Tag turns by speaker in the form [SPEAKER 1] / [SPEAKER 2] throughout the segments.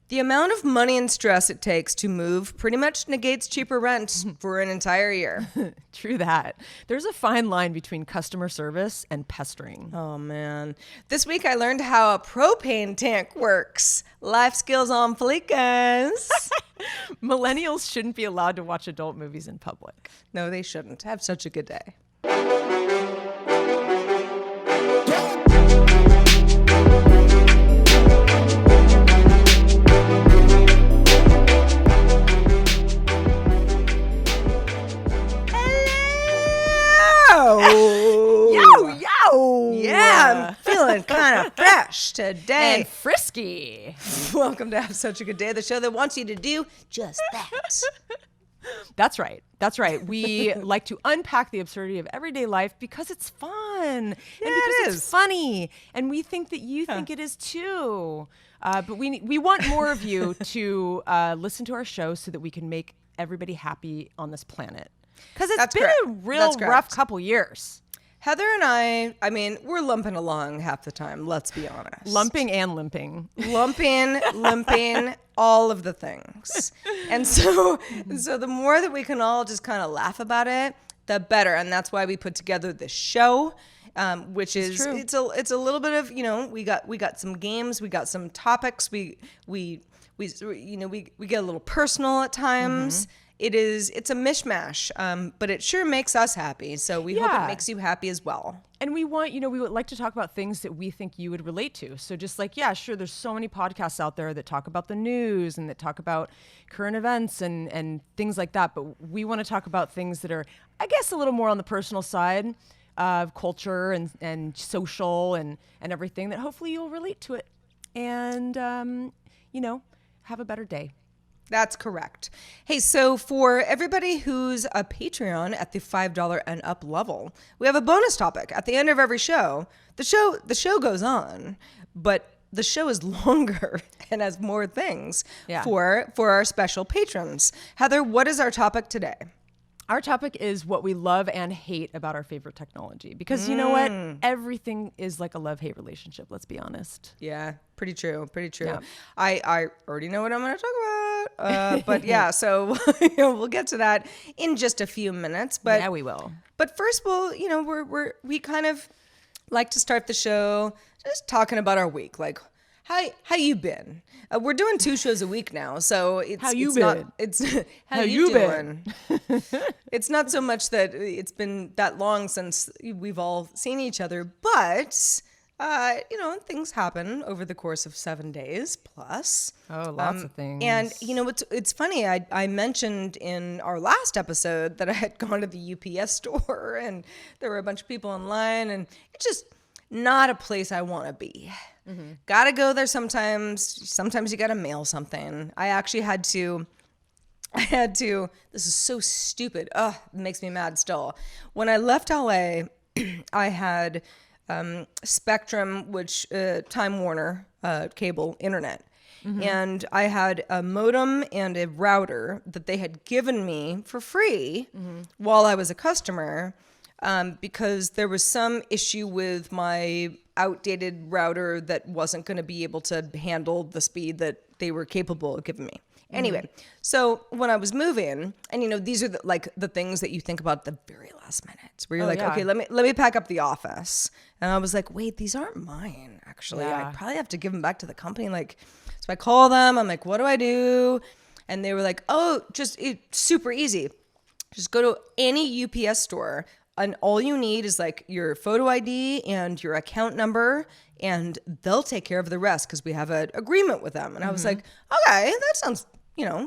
[SPEAKER 1] The amount of money and stress it takes to move pretty much negates cheaper rent for an entire year.
[SPEAKER 2] True that. There's a fine line between customer service and pestering.
[SPEAKER 1] Oh, man. This week I learned how a propane tank works. Life skills on Fleek, guys.
[SPEAKER 2] Millennials shouldn't be allowed to watch adult movies in public.
[SPEAKER 1] No, they shouldn't. Have such a good day. Yeah, I'm feeling kind of fresh today.
[SPEAKER 2] And frisky.
[SPEAKER 1] Welcome to Have Such a Good Day, the show that wants you to do just that.
[SPEAKER 2] That's right. That's right. We like to unpack the absurdity of everyday life because it's fun and because it's funny. And we think that you think it is too. But we want more of you to listen to our show so that we can make everybody happy on this planet. Because it's been a real rough couple years.
[SPEAKER 1] Heather and I mean, we're lumping along half the time, let's be honest.
[SPEAKER 2] Lumping and limping.
[SPEAKER 1] Lumping, limping, all of the things. And so the more that we can all just kind of laugh about it, the better. And that's why we put together this show, which is it's a little bit of, we got some games, we got some topics, we get a little personal at times. Mm-hmm. It's a mishmash, but it sure makes us happy. So we hope it makes you happy as well.
[SPEAKER 2] And we want, we would like to talk about things that we think you would relate to. So just like, there's so many podcasts out there that talk about the news and that talk about current events and things like that. But we want to talk about things that are, I guess, a little more on the personal side of culture and social and everything that hopefully you'll relate to it and, have a better day.
[SPEAKER 1] That's correct. Hey, so for everybody who's a Patreon at the $5 and up level, we have a bonus topic at the end of every show. The show goes on, but the show is longer and has more things for our special patrons. Heather, what is our topic today?
[SPEAKER 2] Our topic is what we love and hate about our favorite technology. Because you know what? Everything is like a love-hate relationship, let's be honest.
[SPEAKER 1] Yeah, pretty true.
[SPEAKER 2] Yeah.
[SPEAKER 1] I already know what I'm going to talk about. But yeah, so we'll get to that in just a few minutes. But
[SPEAKER 2] yeah, we will.
[SPEAKER 1] But first, we kind of like to start the show just talking about our week. Like, how you been? We're doing 2 shows a week now, so it's
[SPEAKER 2] how you
[SPEAKER 1] been? How you doing?
[SPEAKER 2] Been?
[SPEAKER 1] It's not so much that it's been that long since we've all seen each other, but things happen over the course of 7 days plus.
[SPEAKER 2] Oh, lots of things.
[SPEAKER 1] And it's funny. I mentioned in our last episode that I had gone to the UPS store, and there were a bunch of people in line, and it's just not a place I want to be. Mm-hmm. Gotta go there sometimes. Sometimes you gotta mail something. I actually had to, this is so stupid. Ugh, it makes me mad still. When I left LA, I had Spectrum, which Time Warner cable internet. Mm-hmm. And I had a modem and a router that they had given me for free while I was a customer. Because there was some issue with my outdated router that wasn't going to be able to handle the speed that they were capable of giving me. Anyway, so when I was moving, and these are the things that you think about at the very last minute, where you're okay, let me pack up the office. And I was like, wait, these aren't mine, actually. I probably have to give them back to the company. So I call them. I'm like, what do I do? And they were like, oh, it's super easy. Just go to any UPS store. And all you need is your photo ID and your account number, and they'll take care of the rest because we have an agreement with them. And I was like, okay, that sounds,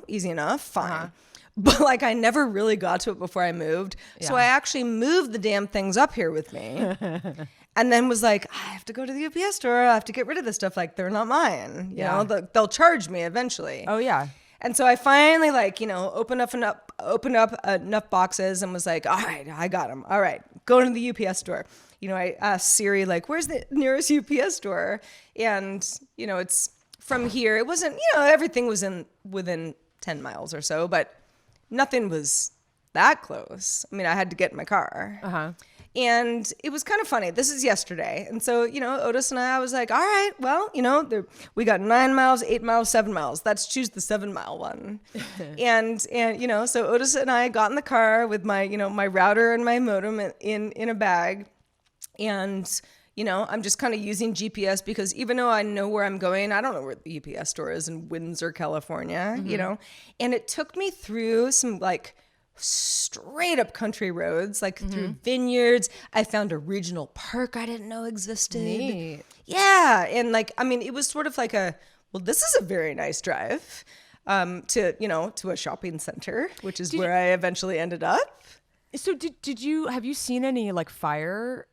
[SPEAKER 1] easy enough. Fine. But I never really got to it before I moved. Yeah. So I actually moved the damn things up here with me and then was like, I have to go to the UPS store. I have to get rid of this stuff. They're not mine. You know, they'll charge me eventually.
[SPEAKER 2] Oh, yeah.
[SPEAKER 1] And so I finally opened up enough boxes and was like, all right, I got them. All right, go to the UPS store. I asked Siri, where's the nearest UPS store? And, it's from here. It wasn't, everything was within 10 miles or so, but nothing was that close. I mean, I had to get in my car. And it was kind of funny. This is yesterday. And so, Otis and I was like, all right, well, we got 9 miles, 8 miles, 7 miles. Let's choose the 7-mile one. and, so Otis and I got in the car with my, my router and my modem in a bag. And, I'm just kind of using GPS because even though I know where I'm going, I don't know where the UPS store is in Windsor, California, and it took me through some like straight up country roads, like through vineyards. I found a regional park I didn't know existed.
[SPEAKER 2] Neat.
[SPEAKER 1] Yeah. And it was sort of like this is a very nice drive to a shopping center, which is where I eventually ended up.
[SPEAKER 2] So have you seen any like fire,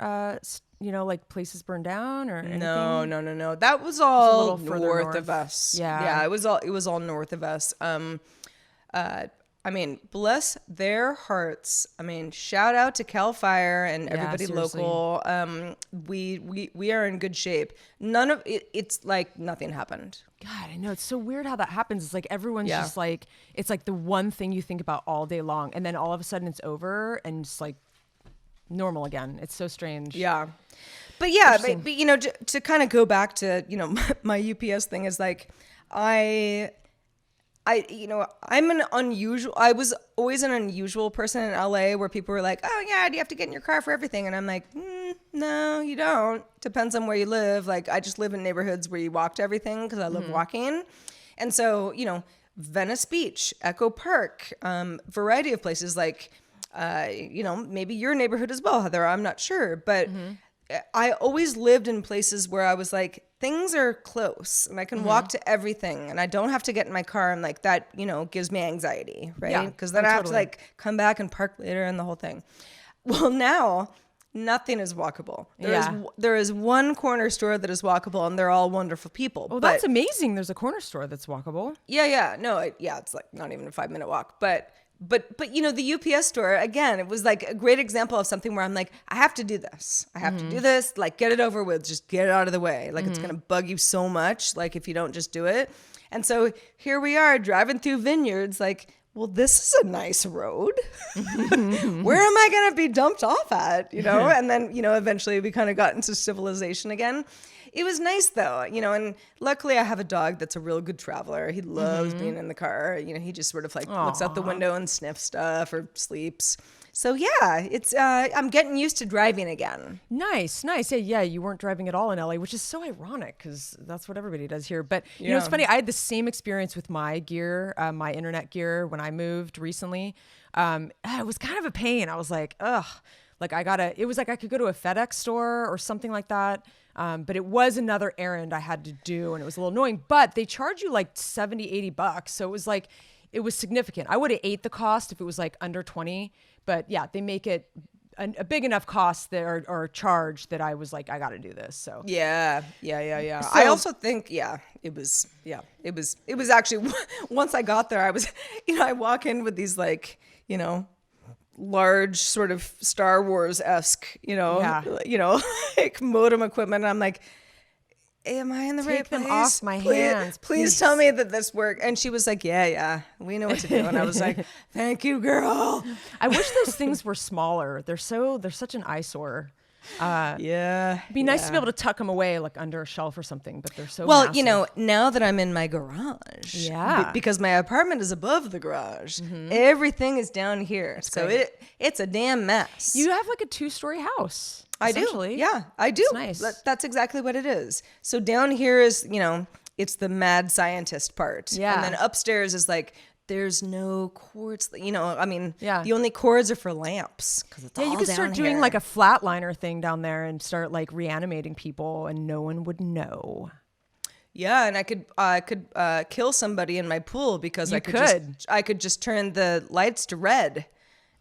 [SPEAKER 2] like places burned down or anything?
[SPEAKER 1] No. That was all
[SPEAKER 2] a little further
[SPEAKER 1] north
[SPEAKER 2] north
[SPEAKER 1] of us.
[SPEAKER 2] Yeah.
[SPEAKER 1] It was all north of us. Bless their hearts. Shout out to Cal Fire and everybody
[SPEAKER 2] seriously.
[SPEAKER 1] local. We are in good shape. None of it, it's like nothing happened.
[SPEAKER 2] God, I know. It's so weird how that happens. It's like everyone's just like, it's like the one thing you think about all day long. And then all of a sudden it's over and it's like normal again. It's so strange.
[SPEAKER 1] Yeah. But yeah, but to kind of go back to, my UPS thing is like, I was always an unusual person in LA where people were like, oh yeah, do you have to get in your car for everything? And I'm like, no, you don't. Depends on where you live. Like I just live in neighborhoods where you walk to everything because I love walking. And so, Venice Beach, Echo Park, variety of places like, maybe your neighborhood as well, Heather, I'm not sure. But I always lived in places where I was like, things are close and I can walk to everything and I don't have to get in my car and like that, gives me anxiety, right? Because then I have to like come back and park later and the whole thing. Well, now nothing is walkable. There is one corner store that is walkable and they're all wonderful people.
[SPEAKER 2] Oh, that's amazing. There's a corner store that's walkable.
[SPEAKER 1] Yeah. No, it's like not even a 5-minute walk, but the UPS store, again, it was like a great example of something where I'm like, I have to do this. I have to do this, like get it over with, just get it out of the way. Like it's going to bug you so much, like if you don't just do it. And so here we are driving through vineyards, like, well, this is a nice road. Where am I going to be dumped off at, And then, eventually we kind of got into civilization again. It was nice though, and luckily I have a dog that's a real good traveler. He loves being in the car. He just sort of like looks out the window and sniffs stuff or sleeps. So yeah, it's I'm getting used to driving again.
[SPEAKER 2] Nice. Yeah, you weren't driving at all in LA, which is so ironic because that's what everybody does here. But it's funny. I had the same experience with my gear, my internet gear when I moved recently. It was kind of a pain. I was like, ugh. Like it was like I could go to a FedEx store or something like that. But it was another errand I had to do and it was a little annoying, but they charge you like $70, $80. So it was significant. I would have ate the cost if it was like under 20, but yeah, they make it a big enough cost there or charge that I was like, I got to do this. So
[SPEAKER 1] yeah. So, I also think, it was actually, once I got there, I was, I walk in with these like, large sort of Star Wars-esque, like modem equipment. And I'm like, am I in the right place?
[SPEAKER 2] Take them off my hands.
[SPEAKER 1] Please tell me that this worked. And she was like, yeah, we know what to do. And I was like, thank you, girl.
[SPEAKER 2] I wish those things were smaller. They're such an eyesore.
[SPEAKER 1] It'd
[SPEAKER 2] be nice to be able to tuck them away like under a shelf or something, but they're so
[SPEAKER 1] massive.
[SPEAKER 2] Now
[SPEAKER 1] that I'm in my garage, because my apartment is above the garage, everything is down here. That's so great. It's a damn mess.
[SPEAKER 2] You have like a 2-story house.
[SPEAKER 1] I do. Yeah, I do.
[SPEAKER 2] It's nice.
[SPEAKER 1] That's exactly what it is. So down here is, it's the mad scientist part.
[SPEAKER 2] Yeah.
[SPEAKER 1] And then upstairs is like, there's no cords, the only cords are for lamps because it's all down here.
[SPEAKER 2] You could start doing like a flatliner thing down there and start like reanimating people and no one would know.
[SPEAKER 1] Yeah, and I could kill somebody in my pool because I could just turn the lights to red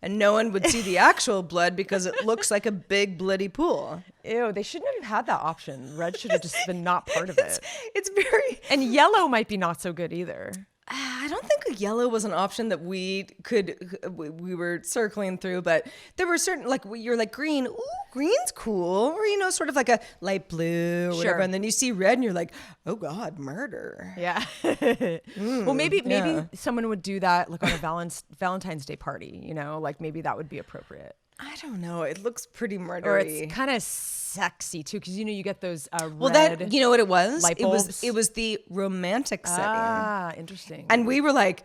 [SPEAKER 1] and no one would see the actual blood because it looks like a big bloody pool.
[SPEAKER 2] Ew, they shouldn't have had that option. Red should have just been not part of it.
[SPEAKER 1] It's very...
[SPEAKER 2] And yellow might be not so good either.
[SPEAKER 1] I don't think yellow was an option that we were circling through, but there were certain, like, you're like green, ooh, green's cool, or, sort of like a light blue or whatever, and then you see red and you're like, oh God, murder.
[SPEAKER 2] Yeah. Well, maybe someone would do that like on a Valentine's Day party, like maybe that would be appropriate.
[SPEAKER 1] I don't know. It looks pretty
[SPEAKER 2] Or
[SPEAKER 1] murdery.
[SPEAKER 2] it's kind of sexy too, because you get those
[SPEAKER 1] Well,
[SPEAKER 2] red
[SPEAKER 1] that, you know what it was?
[SPEAKER 2] light
[SPEAKER 1] It was
[SPEAKER 2] bulbs.
[SPEAKER 1] it was the romantic setting.
[SPEAKER 2] Ah, interesting.
[SPEAKER 1] And we were like,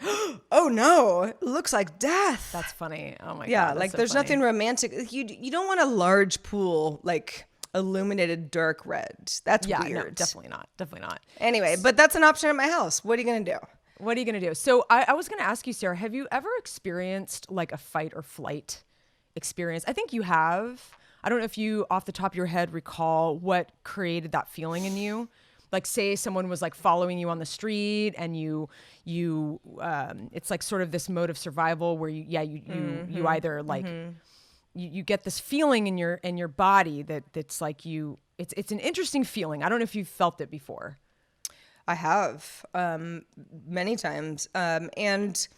[SPEAKER 1] "Oh no, it looks like death."
[SPEAKER 2] That's funny. Oh my
[SPEAKER 1] Yeah,
[SPEAKER 2] god.
[SPEAKER 1] like
[SPEAKER 2] that's so
[SPEAKER 1] there's
[SPEAKER 2] funny.
[SPEAKER 1] nothing romantic. You don't want a large pool like illuminated dark red. That's
[SPEAKER 2] Yeah,
[SPEAKER 1] weird.
[SPEAKER 2] no, definitely not. Definitely not.
[SPEAKER 1] Anyway, but that's an option at my house. What are you gonna do?
[SPEAKER 2] What are you gonna do? So I was gonna ask you, Sarah, have you ever experienced like a fight or flight experience? I think you have. I don't know if you, off the top of your head, recall what created that feeling in you. Like, say someone was like following you on the street, and it's like sort of this mode of survival where you either like you get this feeling in your body that's like it's an interesting feeling. I don't know if you've felt it before.
[SPEAKER 1] I have many times, and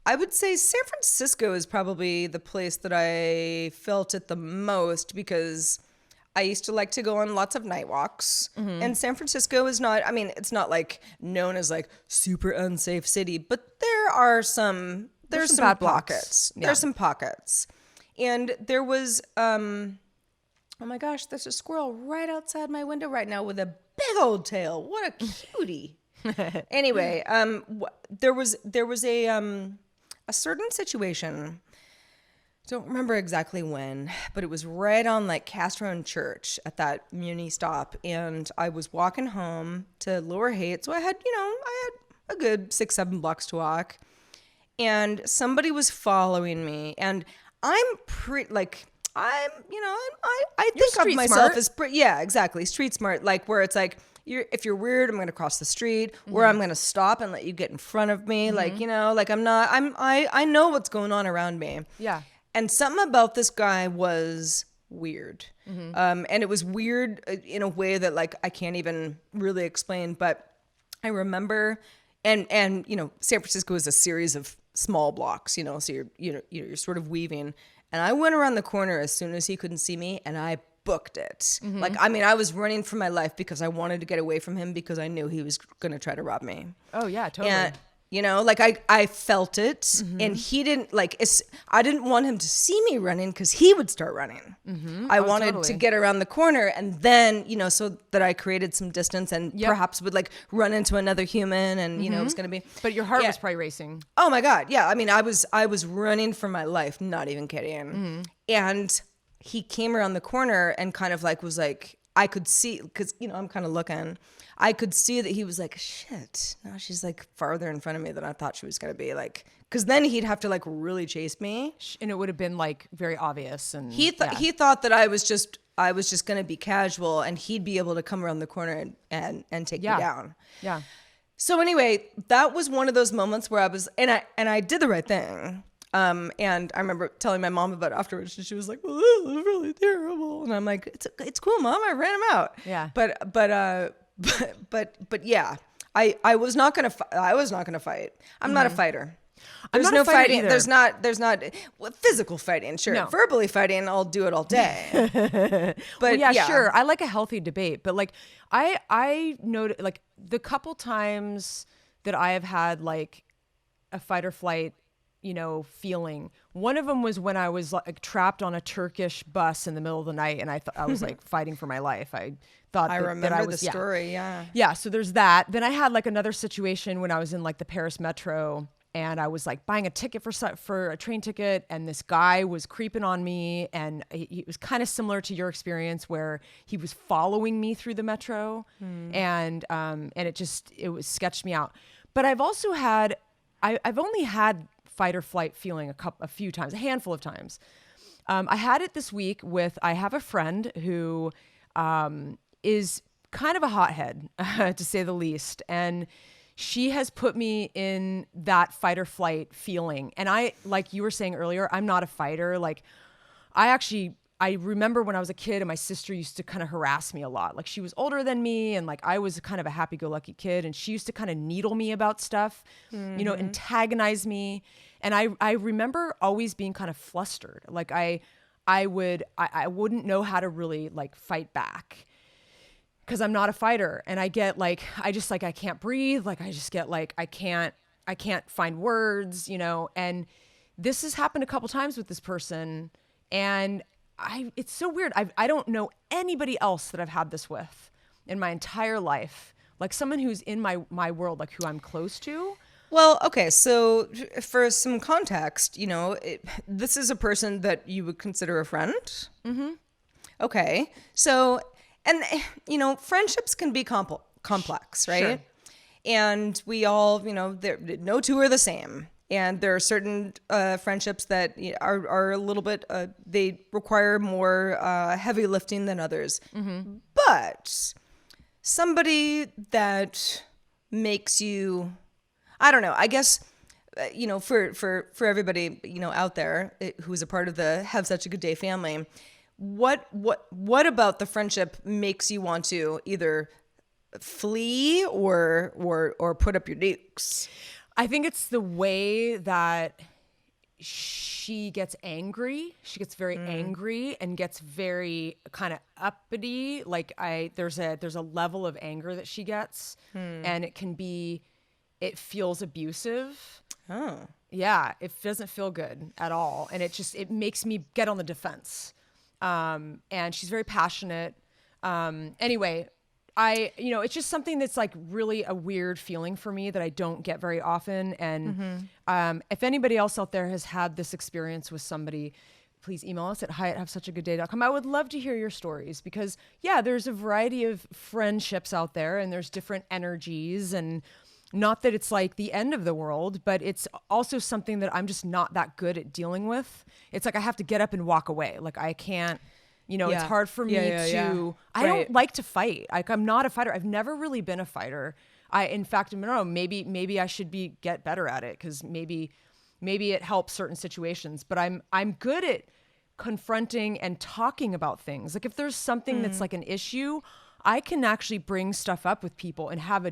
[SPEAKER 1] I would say San Francisco is probably the place that I felt it the most, because I used to like to go on lots of night walks, and San Francisco is not, I mean, it's not like known as like super unsafe city, but there's some
[SPEAKER 2] bad
[SPEAKER 1] pockets.
[SPEAKER 2] Yeah.
[SPEAKER 1] There's some pockets. And there was, oh my gosh, there's a squirrel right outside my window right now with a big old tail. What a cutie. Anyway, there was a certain situation. Don't remember exactly when, but it was right on like Castro and Church at that Muni stop. And I was walking home to Lower Haight. So I had a good 6-7 blocks to walk. And somebody was following me. And I think of myself
[SPEAKER 2] smart.
[SPEAKER 1] as, yeah, exactly. Street smart. Like where it's like, if you're weird, I'm going to cross the street, or I'm going to stop and let you get in front of me. Like, like I know what's going on around me.
[SPEAKER 2] Yeah.
[SPEAKER 1] And something about this guy was weird. And it was weird in a way that like I can't even really explain, but I remember, and San Francisco is a series of small blocks, so you're sort of weaving. And I went around the corner as soon as he couldn't see me, and I booked it. Like, I mean, I was running for my life because I wanted to get away from him, because I knew he was going to try to rob me.
[SPEAKER 2] Oh yeah, totally.
[SPEAKER 1] And like I felt it, and he didn't I didn't want him to see me running, because he would start running. I wanted
[SPEAKER 2] totally.
[SPEAKER 1] to get around the corner, and then so that I created some distance, and perhaps would like run into another human, and it was gonna be.
[SPEAKER 2] But your heart was probably racing.
[SPEAKER 1] Oh my God, yeah. I mean, I was running for my life, not even kidding. And he came around the corner and kind of like was like, I could see, because I'm kind of looking. I could see that he was like, shit, now she's like farther in front of me than I thought she was going to be, like, because then he'd have to like really chase me.
[SPEAKER 2] And it would have been like very obvious. And
[SPEAKER 1] He thought that I was just going to be casual, and he'd be able to come around the corner and take me down.
[SPEAKER 2] Yeah.
[SPEAKER 1] So anyway, that was one of those moments where I was, and I did the right thing. And I remember telling my mom about it afterwards, and she was like, well, this is really terrible. And I'm like, it's cool, Mom. I ran him out.
[SPEAKER 2] Yeah.
[SPEAKER 1] But yeah, I was not going to fight. I'm not a fighter. There's
[SPEAKER 2] not
[SPEAKER 1] no
[SPEAKER 2] a fighter
[SPEAKER 1] fighting.
[SPEAKER 2] either.
[SPEAKER 1] There's not physical fighting. Sure.
[SPEAKER 2] No.
[SPEAKER 1] Verbally fighting, I'll do it all day. But
[SPEAKER 2] yeah, sure. I like a healthy debate, but like I noted like the couple times that I have had like a fight or flight, feeling. One of them was when I was like trapped on a Turkish bus in the middle of the night, and I was like fighting for my life. I thought
[SPEAKER 1] I
[SPEAKER 2] that
[SPEAKER 1] remember
[SPEAKER 2] I was,
[SPEAKER 1] the story. Yeah.
[SPEAKER 2] Yeah. So there's that. Then I had like another situation when I was in like the Paris metro, and I was like buying a ticket for a train ticket, and this guy was creeping on me, and he was kind of similar to your experience where he was following me through the metro, and it was sketched me out. But I've also had, I've only had fight or flight feeling a few times, a handful of times. I had it this week I have a friend who is kind of a hothead, to say the least, and she has put me in that fight or flight feeling. And I, like you were saying earlier, I'm not a fighter. Like I remember when I was a kid and my sister used to kind of harass me a lot. Like she was older than me, and like I was kind of a happy-go-lucky kid, and she used to kind of needle me about stuff, antagonize me. And I remember always being kind of flustered. Like I wouldn't know how to really like fight back, because I'm not a fighter, and I get like, I can't breathe. Like I just get like, I can't find words, and this has happened a couple times with this person. And it's so weird. I don't know anybody else that I've had this with in my entire life. Like someone who's in my world, like who I'm close to.
[SPEAKER 1] Well, okay, so for some context, this is a person that you would consider a friend. Mm-hmm. Okay, so, and, friendships can be complex, right?
[SPEAKER 2] Sure.
[SPEAKER 1] And we all, no two are the same. And there are certain friendships that are a little bit, they require more heavy lifting than others. Mm-hmm. But somebody that makes you, I don't know, I guess, for everybody, out there who's a part of the Have Such a Good Day family, what about the friendship makes you want to either flee or put up your dukes?
[SPEAKER 2] I think it's the way that she gets angry. She gets very angry and gets very kind of uppity. Like there's a level of anger that she gets, and it feels abusive.
[SPEAKER 1] Oh,
[SPEAKER 2] yeah, it doesn't feel good at all, and it makes me get on the defense. And she's very passionate. Anyway. It's just something that's like really a weird feeling for me that I don't get very often. And if anybody else out there has had this experience with somebody, please email us at hi@havesuchagoodday.com. I would love to hear your stories because, yeah, there's a variety of friendships out there and there's different energies, and not that it's like the end of the world, but it's also something that I'm just not that good at dealing with. It's like I have to get up and walk away. Like I can't. It's hard for me to. I don't like to fight. Like I'm not a fighter. I've never really been a fighter. In fact, I don't know. Maybe I should get better at it because maybe it helps certain situations. But I'm good at confronting and talking about things. Like if there's something that's like an issue, I can actually bring stuff up with people and have a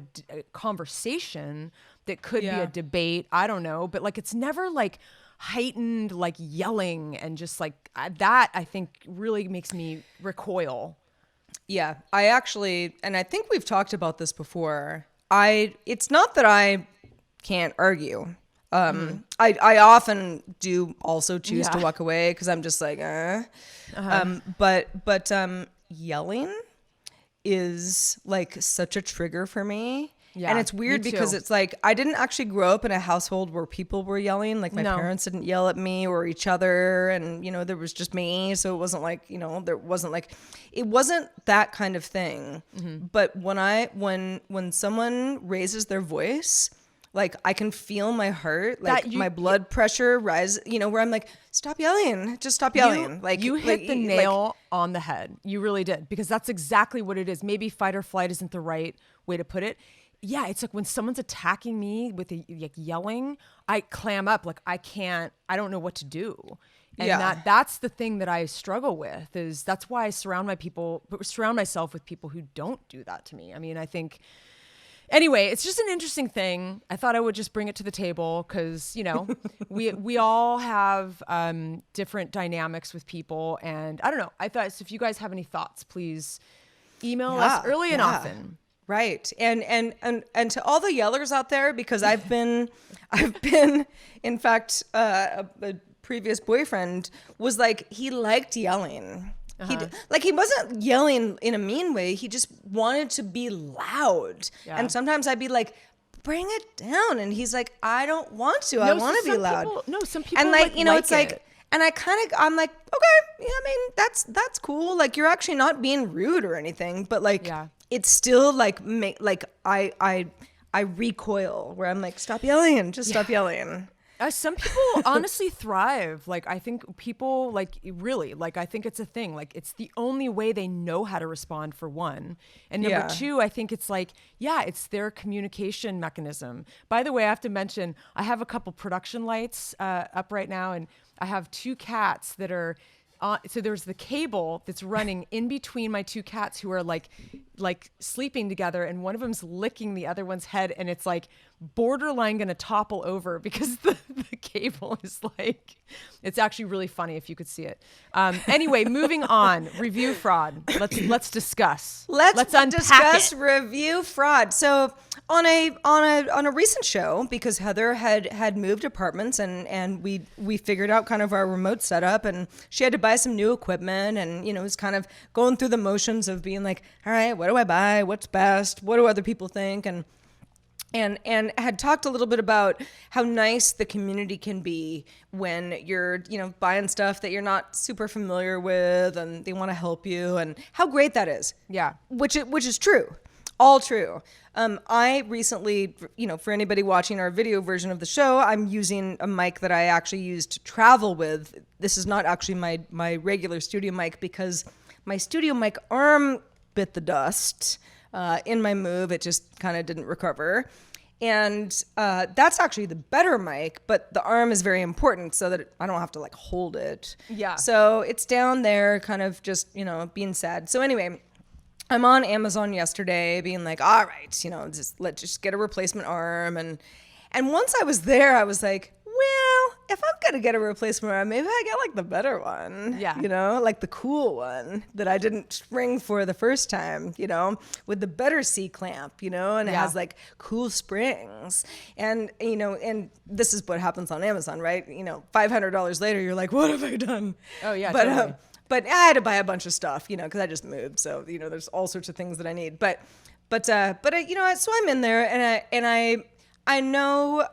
[SPEAKER 2] conversation that could be a debate. I don't know, but like it's never like heightened like yelling and just like that I think really makes me recoil.
[SPEAKER 1] Yeah, I actually, and I think we've talked about this before. It's not that I can't argue. I often do also choose to walk away because I'm just like, but yelling is like such a trigger for me. Yeah, and it's weird because it's like I didn't actually grow up in a household where people were yelling. Like my parents didn't yell at me or each other, and there was just me. So it wasn't like it wasn't that kind of thing. Mm-hmm. But when someone raises their voice, like I can feel my heart, like my blood pressure rise. Where I'm like, stop yelling, just stop yelling.
[SPEAKER 2] You hit the nail on the head. You really did, because that's exactly what it is. Maybe fight or flight isn't the right way to put it. Yeah, it's like when someone's attacking me with like yelling, I clam up. Like I don't know what to do. And that's the thing that I struggle with. That's why I surround myself with people who don't do that to me. I mean, I think, anyway, it's just an interesting thing. I thought I would just bring it to the table because, we all have different dynamics with people. And I don't know. I thought, so if you guys have any thoughts, please email us early and often.
[SPEAKER 1] Right. And to all the yellers out there, because I've been in fact, a previous boyfriend was like, he liked yelling. He wasn't yelling in a mean way. He just wanted to be loud. Yeah. And sometimes I'd be like, bring it down. And he's like, I don't want to. I want to be loud.
[SPEAKER 2] Some people
[SPEAKER 1] and like it's like, and I'm like, okay, yeah, I mean, that's cool. Like you're actually not being rude or anything, but like, it's still like I recoil where I'm like, stop yelling, just stop yelling.
[SPEAKER 2] Some people honestly thrive. Like I think people like really like I think it's a thing. Like it's the only way they know how to respond, for one. And number two, I think it's like it's their communication mechanism. By the way, I have to mention I have a couple production lights up right now, and I have two cats that are. So there's the cable that's running in between my two cats who are like like sleeping together, and one of them's licking the other one's head, and it's like borderline gonna topple over because the cable is like, it's actually really funny if you could see it. Anyway, moving on. Review fraud. Let's discuss.
[SPEAKER 1] Let's
[SPEAKER 2] unpack
[SPEAKER 1] discuss
[SPEAKER 2] it.
[SPEAKER 1] review fraud. So on a recent show, because Heather had moved apartments and we figured out kind of our remote setup, and she had to buy some new equipment, and was kind of going through the motions of being like, all right, what do I buy? What's best? What do other people think? And had talked a little bit about how nice the community can be when you're, buying stuff that you're not super familiar with, and they want to help you, and how great that is.
[SPEAKER 2] Yeah.
[SPEAKER 1] Which is true. All true. I recently, for anybody watching our video version of the show, I'm using a mic that I actually use to travel with. This is not actually my regular studio mic, because my studio mic arm bit the dust in my move. It just kind of didn't recover. And that's actually the better mic, but the arm is very important so that I don't have to like hold it.
[SPEAKER 2] Yeah.
[SPEAKER 1] So it's down there kind of just, being sad. So anyway, I'm on Amazon yesterday being like, all right, let's just get a replacement arm. And once I was there, I was like, well, if I'm going to get a replacement arm, maybe I get like the better one.
[SPEAKER 2] Yeah.
[SPEAKER 1] Like the cool one that I didn't spring for the first time, with the better C-clamp, and it has like cool springs. And, and this is what happens on Amazon, right? $500 later, you're like, what have I done?
[SPEAKER 2] Oh, yeah,
[SPEAKER 1] But,
[SPEAKER 2] totally.
[SPEAKER 1] but I had to buy a bunch of stuff, because I just moved. So, there's all sorts of things that I need. But so I'm in there, and I know,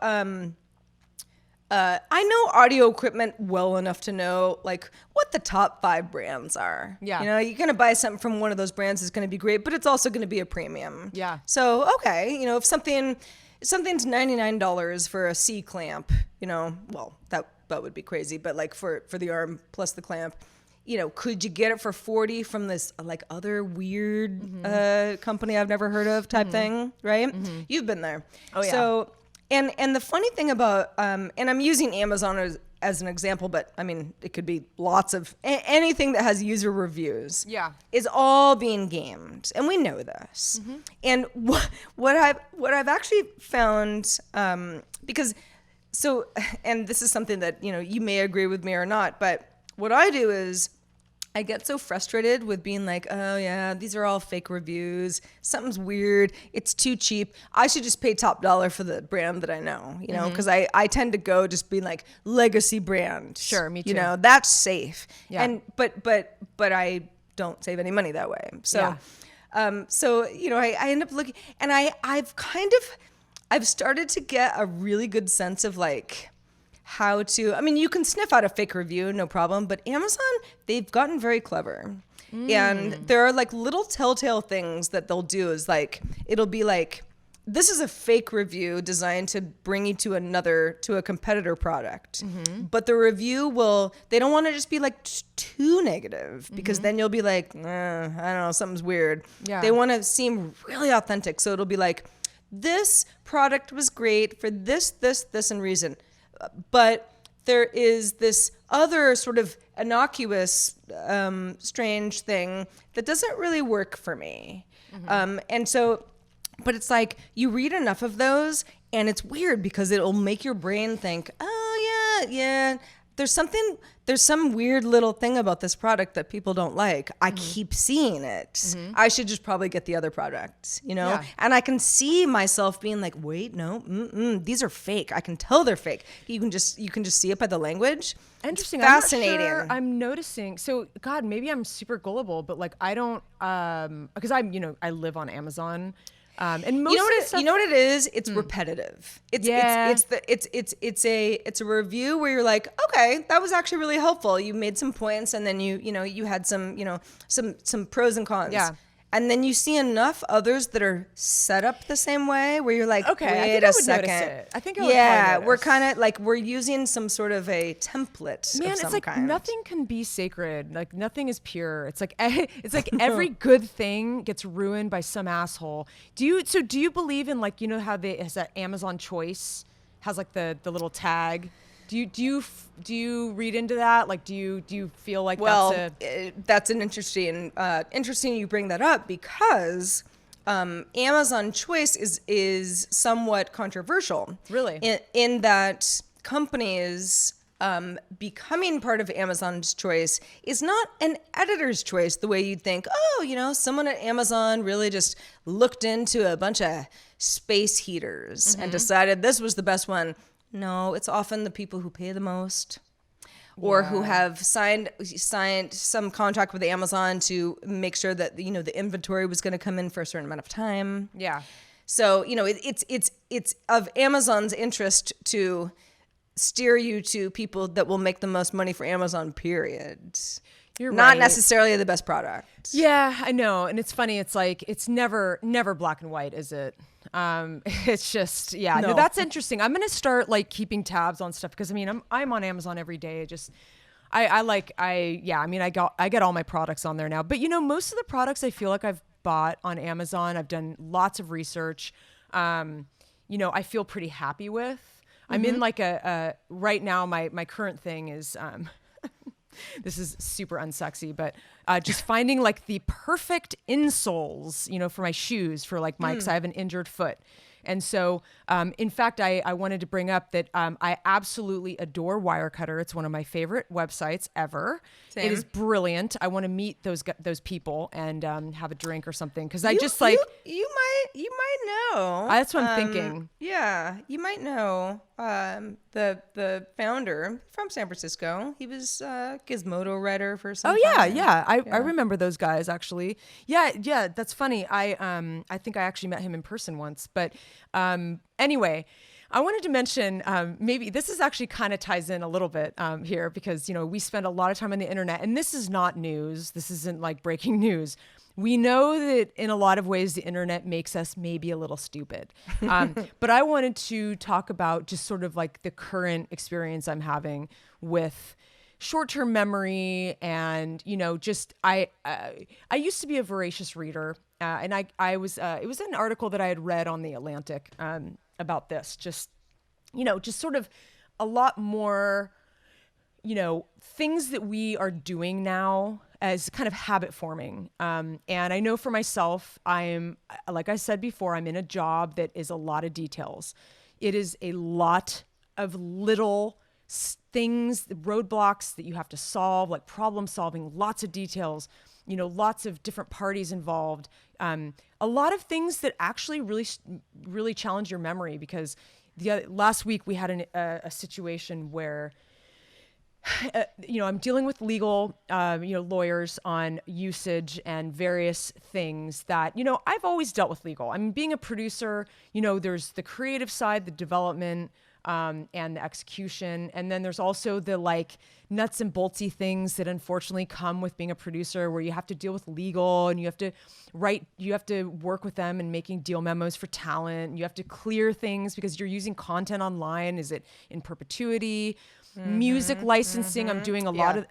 [SPEAKER 1] I know audio equipment well enough to know like what the top 5 brands are.
[SPEAKER 2] Yeah.
[SPEAKER 1] You're going to buy something from one of those brands is going to be great, but it's also going to be a premium.
[SPEAKER 2] Yeah.
[SPEAKER 1] So, okay, if something's $99 for a C clamp, well, that would be crazy, but like for the arm plus the clamp, could you get it for $40 from this like other weird company I've never heard of type thing, right? You've been there.
[SPEAKER 2] Oh, yeah.
[SPEAKER 1] So, and the funny thing about, and I'm using Amazon as an example, but I mean, it could be lots of, anything that has user reviews is all being gamed. And we know this. And what I've actually found, because, so, and this is something that, you may agree with me or not, but what I do is I get so frustrated with being like, oh yeah, these are all fake reviews. Something's weird. It's too cheap. I should just pay top dollar for the brand that I know, because I tend to go just being like legacy brand.
[SPEAKER 2] Sure, me too.
[SPEAKER 1] That's safe.
[SPEAKER 2] Yeah.
[SPEAKER 1] And but I don't save any money that way. So, I end up looking, and I've started to get a really good sense of like, how to, I mean, you can sniff out a fake review, no problem, but Amazon, they've gotten very clever. And there are like little telltale things that they'll do is like, it'll be like, this is a fake review designed to bring you to a competitor product. But the review they don't want to just be like too negative, because then you'll be like, I don't know, something's weird.
[SPEAKER 2] Yeah.
[SPEAKER 1] They want to seem really authentic. So it'll be like, this product was great for this, and reason. But there is this other sort of innocuous, strange thing that doesn't really work for me. And so, but it's like you read enough of those, and it's weird because it'll make your brain think, oh yeah, there's some weird little thing about this product that people don't like. I keep seeing it. I should just probably get the other product,
[SPEAKER 2] Yeah.
[SPEAKER 1] And I can see myself being like, wait, no, these are fake. I can tell they're fake. You can just see it by the language.
[SPEAKER 2] Interesting.
[SPEAKER 1] It's fascinating.
[SPEAKER 2] I'm not sure I'm noticing. So, God, maybe I'm super gullible, but like I don't, because I live on Amazon. And most
[SPEAKER 1] you know what it is? It's repetitive. It's a review where you're like, okay, that was actually really helpful. You made some points, and then you had some some pros and cons.
[SPEAKER 2] Yeah.
[SPEAKER 1] And then you see enough others that are set up the same way where you're like,
[SPEAKER 2] Okay, I
[SPEAKER 1] wait
[SPEAKER 2] think I
[SPEAKER 1] a
[SPEAKER 2] would
[SPEAKER 1] second.
[SPEAKER 2] notice it. I think I would
[SPEAKER 1] yeah,
[SPEAKER 2] probably
[SPEAKER 1] we're
[SPEAKER 2] notice.
[SPEAKER 1] kind of like we're using some sort of a template.
[SPEAKER 2] Man,
[SPEAKER 1] of some
[SPEAKER 2] it's like
[SPEAKER 1] kind.
[SPEAKER 2] nothing can be sacred. Like nothing is pure. It's like every good thing gets ruined by some asshole. Do you believe in like how has that Amazon Choice has like the little tag? Do you read into that? Like, do you feel like
[SPEAKER 1] Well, that's an interesting you bring that up, because Amazon Choice is somewhat controversial.
[SPEAKER 2] Really?
[SPEAKER 1] In that companies becoming part of Amazon's Choice is not an editor's choice the way you'd think. Oh, someone at Amazon really just looked into a bunch of space heaters and decided this was the best one. No, it's often the people who pay the most, or who have signed some contract with Amazon to make sure that the inventory was going to come in for a certain amount of time.
[SPEAKER 2] Yeah.
[SPEAKER 1] So it's of Amazon's interest to steer you to people that will make the most money for Amazon. Period.
[SPEAKER 2] You're
[SPEAKER 1] not
[SPEAKER 2] right.
[SPEAKER 1] necessarily the best product.
[SPEAKER 2] Yeah, I know, and it's funny. It's like it's never black and white, is it? It's just No, that's interesting. I'm gonna start like keeping tabs on stuff, because I mean I'm on Amazon every day. I get all my products on there now. But most of the products I feel like I've bought on Amazon, I've done lots of research. I feel pretty happy with. I'm in like a right now. My current thing is this is super unsexy, but just finding like the perfect insoles, for my shoes, for like because I have an injured foot. And so, in fact, I wanted to bring up that I absolutely adore Wirecutter. It's one of my favorite websites ever.
[SPEAKER 1] Same.
[SPEAKER 2] It is brilliant. I want to meet those people and have a drink or something, because I
[SPEAKER 1] You might know.
[SPEAKER 2] That's what I'm thinking.
[SPEAKER 1] Yeah, you might know the founder from San Francisco. He was a Gizmodo writer for some time.
[SPEAKER 2] I remember those guys, actually. Yeah, that's funny. I think I actually met him in person once. But anyway, I wanted to mention, maybe this is actually kind of ties in a little bit here, because we spend a lot of time on the internet, and this is not news. This isn't like breaking news. We know that in a lot of ways the internet makes us maybe a little stupid. But I wanted to talk about just sort of like the current experience I'm having with short-term memory, and just I used to be a voracious reader, and I was it was an article that I had read on The Atlantic about this, just sort of a lot more things that we are doing now as kind of habit forming. And I know for myself, like I said before, I'm in a job that is a lot of details. It is a lot of little things, roadblocks that you have to solve, like problem solving, lots of details, lots of different parties involved. A lot of things that actually really, really challenge your memory, because last week we had a situation where I'm dealing with legal, lawyers on usage and various things that, I've always dealt with legal. I mean, being a producer, there's the creative side, the development, and the execution. And then there's also the like nuts and boltsy things that unfortunately come with being a producer, where you have to deal with legal, and you have to work with them and making deal memos for talent. You have to clear things because you're using content online. Is it in perpetuity? Music licensing. I'm doing a lot of.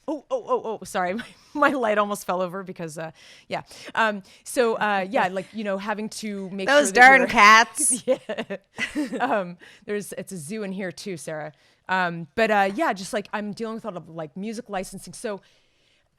[SPEAKER 2] Oh, sorry. My light almost fell over because, yeah. Having to make
[SPEAKER 1] those
[SPEAKER 2] sure
[SPEAKER 1] darn cats.
[SPEAKER 2] Yeah. It's a zoo in here too, Sarah. Just like I'm dealing with a lot of like music licensing. So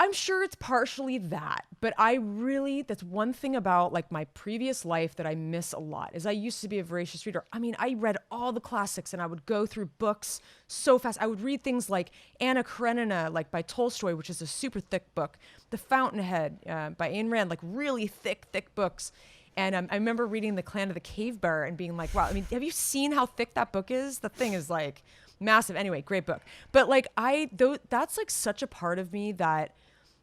[SPEAKER 2] I'm sure it's partially that, but that's one thing about like my previous life that I miss a lot, is I used to be a voracious reader. I mean, I read all the classics, and I would go through books so fast. I would read things like Anna Karenina, like by Tolstoy, which is a super thick book, The Fountainhead by Ayn Rand, like really thick books. And I remember reading The Clan of the Cave Bear and being like, wow, I mean, have you seen how thick that book is? The thing is like massive. Anyway, great book. But like that's like such a part of me that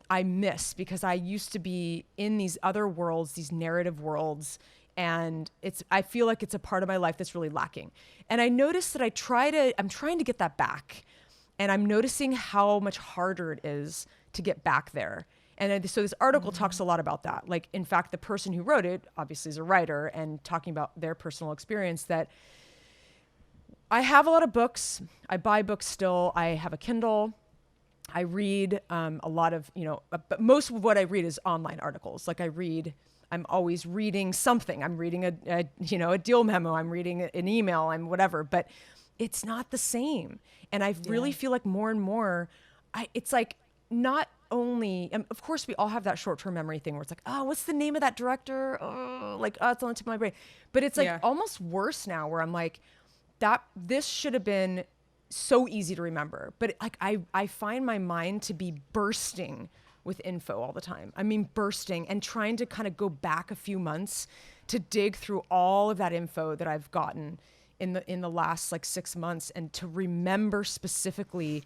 [SPEAKER 2] I miss, because I used to be in these other worlds, these narrative worlds, and I feel like it's a part of my life that's really lacking. And I noticed that I'm trying to get that back, and I'm noticing how much harder it is to get back there. And so this article talks a lot about that. Like, in fact, the person who wrote it obviously is a writer, and talking about their personal experience, that I have a lot of books. I buy books still. I have a Kindle. I read a lot of, but most of what I read is online articles. Like I'm always reading something. I'm reading a deal memo. I'm reading an email. I'm whatever. But it's not the same. And I really feel like more and more, it's like not only, and of course we all have that short-term memory thing where it's like, oh, what's the name of that director? Oh, like, oh, it's on the tip of my brain. But it's like almost worse now where I'm like, this should have been so easy to remember. But like, I find my mind to be bursting with info all the time. I mean, bursting, and trying to kind of go back a few months to dig through all of that info that I've gotten in the last like 6 months, and to remember specifically,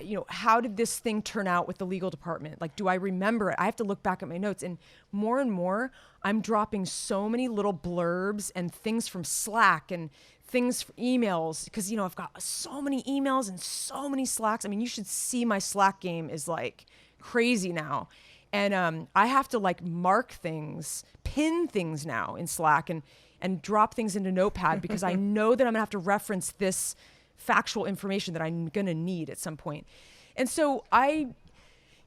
[SPEAKER 2] you know, how did this thing turn out with the legal department? Like, do I remember it? I have to look back at my notes, and more, I'm dropping so many little blurbs and things from Slack and things for emails, because, you know, I've got so many emails and so many Slacks. I mean, you should see my Slack game is like crazy now. And I have to like mark things, pin things now in Slack, and drop things into Notepad because I know that I'm gonna have to reference this factual information that I'm gonna need at some point. And so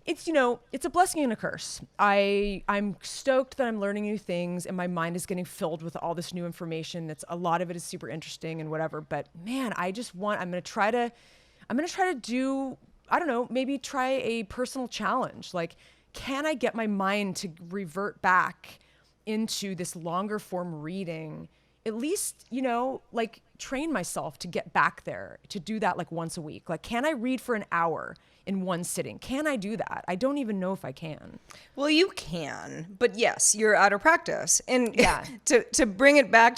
[SPEAKER 2] it's, you know, it's a blessing and a curse. I'm stoked that I'm learning new things, and my mind is getting filled with all this new information. A lot of it is super interesting and whatever. But man, I'm gonna try to do, I don't know, maybe try a personal challenge. Like, can I get my mind to revert back into this longer form reading, at least, you know, like train myself to get back there, to do that like once a week? Like, can I read for an hour in one sitting? Can I do that? I don't even know if I can.
[SPEAKER 1] Well, you can, but yes, you're out of practice. And to bring it back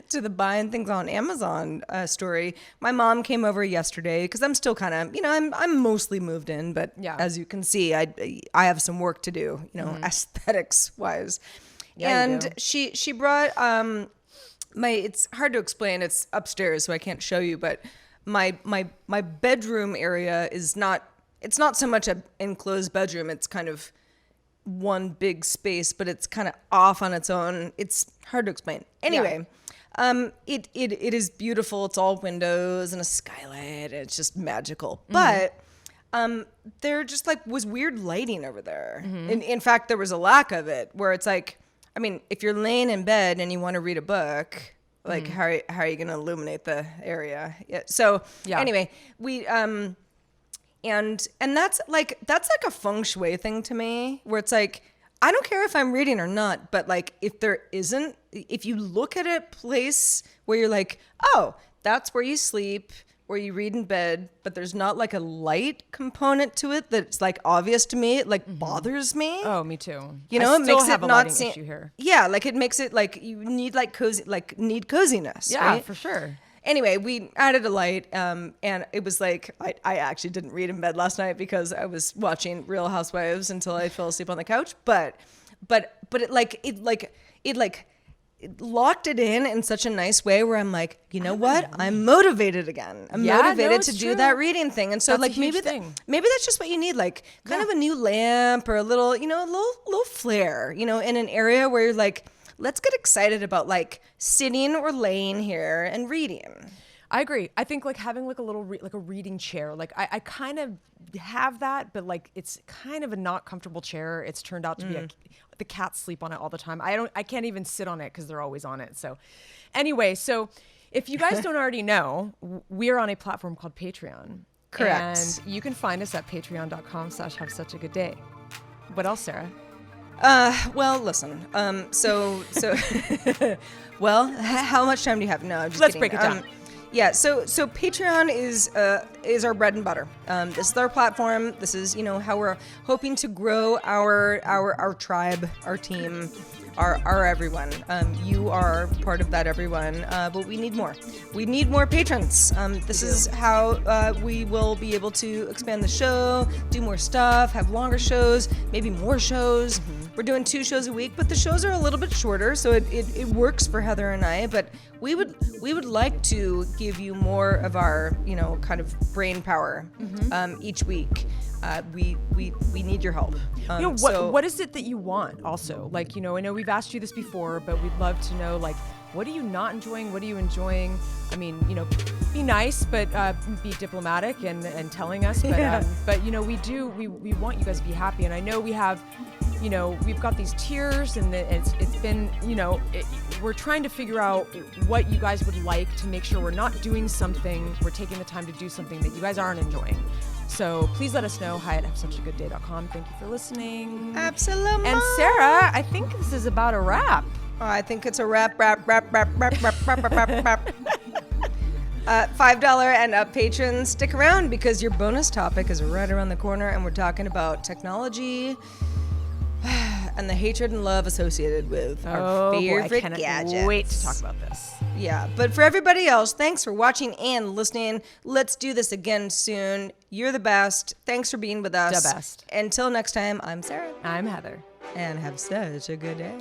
[SPEAKER 1] to the buying things on Amazon story, my mom came over yesterday because I'm still kind of, you know, I'm mostly moved in, but as you can see, I have some work to do, you know, aesthetics wise. Yeah, and she brought it's hard to explain. It's upstairs, so I can't show you, but my bedroom area is not, it's not so much an enclosed bedroom. It's kind of one big space, but it's kind of off on its own. It's hard to explain. Anyway, it is beautiful. It's all windows and a skylight. It's just magical. But there just like was weird lighting over there. In fact, there was a lack of it, where it's like, I mean, if you're laying in bed and you want to read a book, like how are you going to illuminate the area? Yeah. So anyway, we and that's like a feng shui thing to me, where it's like, I don't care if I'm reading or not, but like if you look at a place where you're like, oh, that's where you sleep, where you read in bed, but there's not like a light component to it that's like obvious to me, it like bothers me.
[SPEAKER 2] Oh, me too.
[SPEAKER 1] You know,
[SPEAKER 2] I
[SPEAKER 1] it makes
[SPEAKER 2] have
[SPEAKER 1] it
[SPEAKER 2] a
[SPEAKER 1] not
[SPEAKER 2] lighting issue here.
[SPEAKER 1] Yeah, like it makes it like you need like coziness.
[SPEAKER 2] Yeah,
[SPEAKER 1] right?
[SPEAKER 2] for sure.
[SPEAKER 1] Anyway, we added a light, and it was like, I actually didn't read in bed last night because I was watching Real Housewives until I fell asleep on the couch. But it locked it in such a nice way where I'm like, you know what? I'm motivated again. I'm motivated to do that reading thing. And so
[SPEAKER 2] that's
[SPEAKER 1] like maybe that's just what you need, like kind of a new lamp or a little, you know, a little flare, you know, in an area where you're like, let's get excited about like sitting or laying here and reading.
[SPEAKER 2] I agree. I think like having like a little like a reading chair, like I kind of have that, but like it's kind of a not comfortable chair. It's turned out to be the cats sleep on it all the time. I can't even sit on it because they're always on it. So anyway, so if you guys don't already know, we're on a platform called Patreon.
[SPEAKER 1] Correct.
[SPEAKER 2] And you can find us at patreon.com/havesuchagoodday. What else, Sarah?
[SPEAKER 1] Well, listen. Well, how much time do you have? No, I'm just
[SPEAKER 2] Let's
[SPEAKER 1] kidding.
[SPEAKER 2] break it down.
[SPEAKER 1] Yeah, so Patreon is our bread and butter. This is our platform. This is, you know, how we're hoping to grow our tribe, our team, our everyone. You are part of that everyone, but we need more. We need more patrons. This is how we will be able to expand the show, do more stuff, have longer shows, maybe more shows. We're doing 2 shows a week, but the shows are a little bit shorter, so it works for Heather and I. But we would like to give you more of our, you know, kind of brain power each week. We need your help.
[SPEAKER 2] You know, what is it that you want also? Like, you know, I know we've asked you this before, but we'd love to know, like, what are you not enjoying? What are you enjoying? I mean, you know, be nice, but be diplomatic and telling us. But, but you know, we want you guys to be happy. And I know we have you know, we've got these tiers, and it's been, you know, we're trying to figure out what you guys would like to make sure we're not doing something, we're taking the time to do something that you guys aren't enjoying. So please let us know. hi@havesuchagooddday.com. Thank you for listening.
[SPEAKER 1] Absolutely.
[SPEAKER 2] And Sarah, I think this is about a wrap.
[SPEAKER 1] I think it's a wrap. $5 and up patrons, stick around because your bonus topic is right around the corner, and we're talking about technology and the hatred and love associated with our favorite
[SPEAKER 2] I cannot
[SPEAKER 1] gadgets.
[SPEAKER 2] wait to talk about this.
[SPEAKER 1] Yeah, but for everybody else, thanks for watching and listening. Let's do this again soon. You're the best. Thanks for being with us.
[SPEAKER 2] The best.
[SPEAKER 1] Until next time, I'm Sarah.
[SPEAKER 2] I'm Heather.
[SPEAKER 1] And have such a good day.